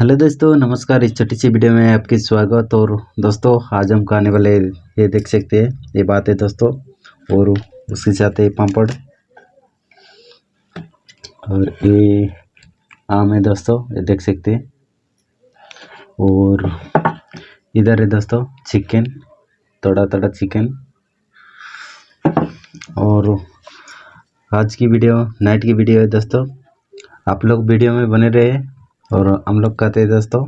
Hello दोस्तों, नमस्कार। इस छोटी सी वीडियो में आपकी स्वागत। और दोस्तों, आज हम खाने वाले ये देख सकते हैं, ये बात है दोस्तों। और उसके साथ है पापड़ और ये आम है दोस्तों, ये देख सकते हैं। और इधर है दोस्तों चिकन, थोड़ा थोड़ा चिकन। और आज की वीडियो नाइट की वीडियो है दोस्तों। आप लोग वीडियो में बने रहे और हम लोग खाते हैं दोस्तों।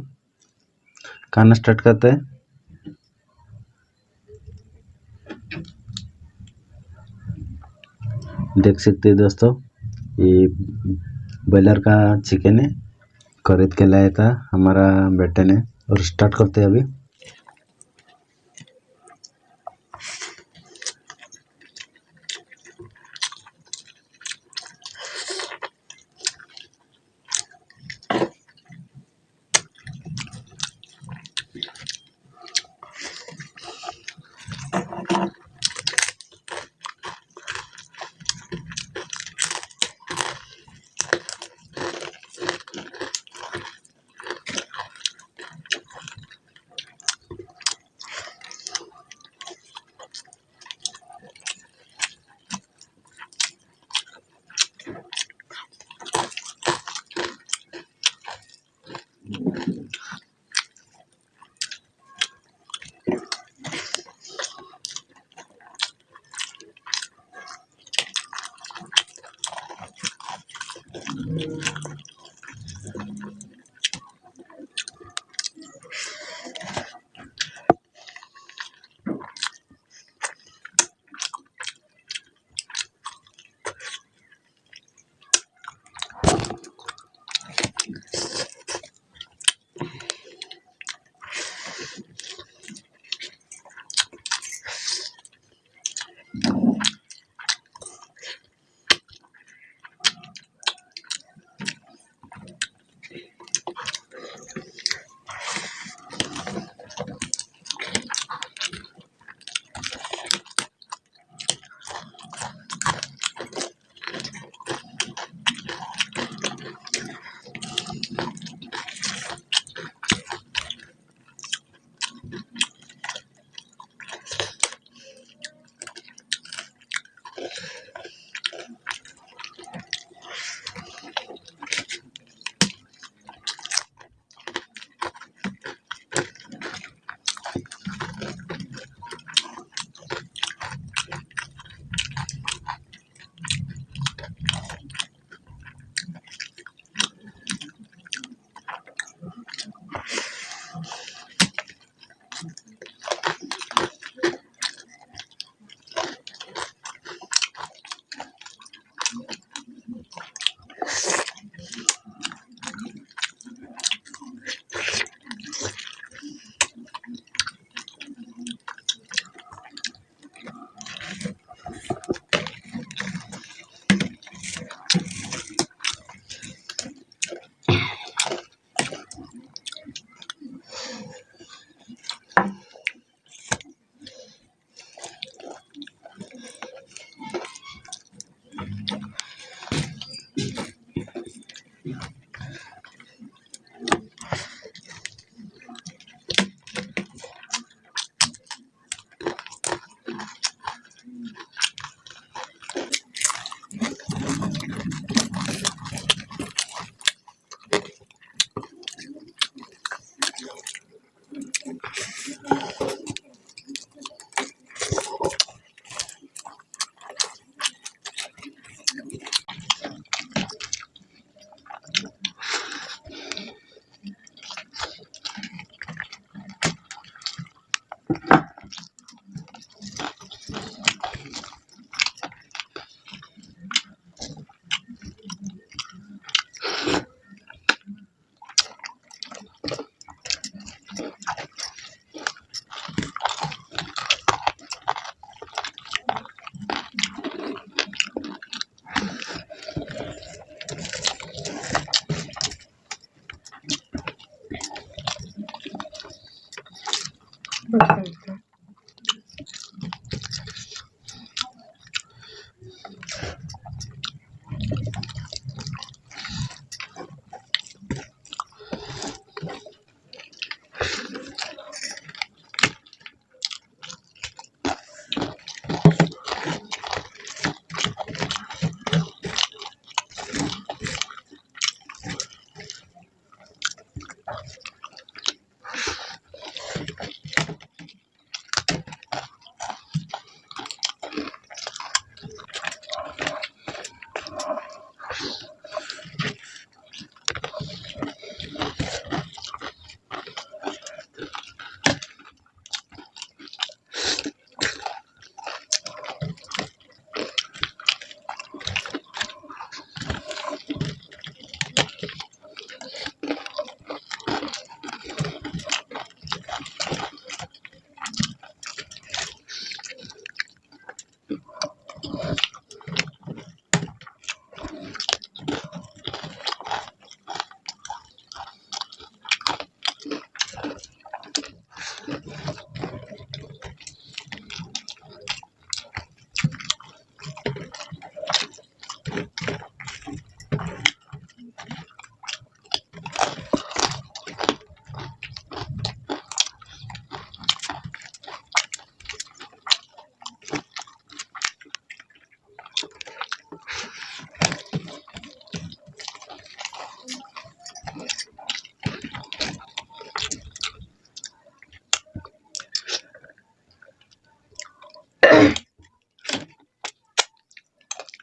खाना स्टार्ट करते हैं। देख सकते हैं दोस्तों, ये बॉयलर का चिकन है, खरीद के लाया था हमारा बेटे ने। और स्टार्ट करते हैं अभी।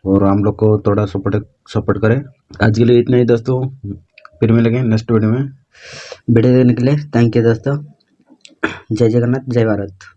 और हम लोग को थोड़ा सपोर्ट सपोर्ट करें। आज के लिए इतना ही दोस्तों, फिर मिलेंगे नेक्स्ट वीडियो में। वीडियो देखने के लिए थैंक यू दोस्तों। जय जगन्नाथ, जय भारत।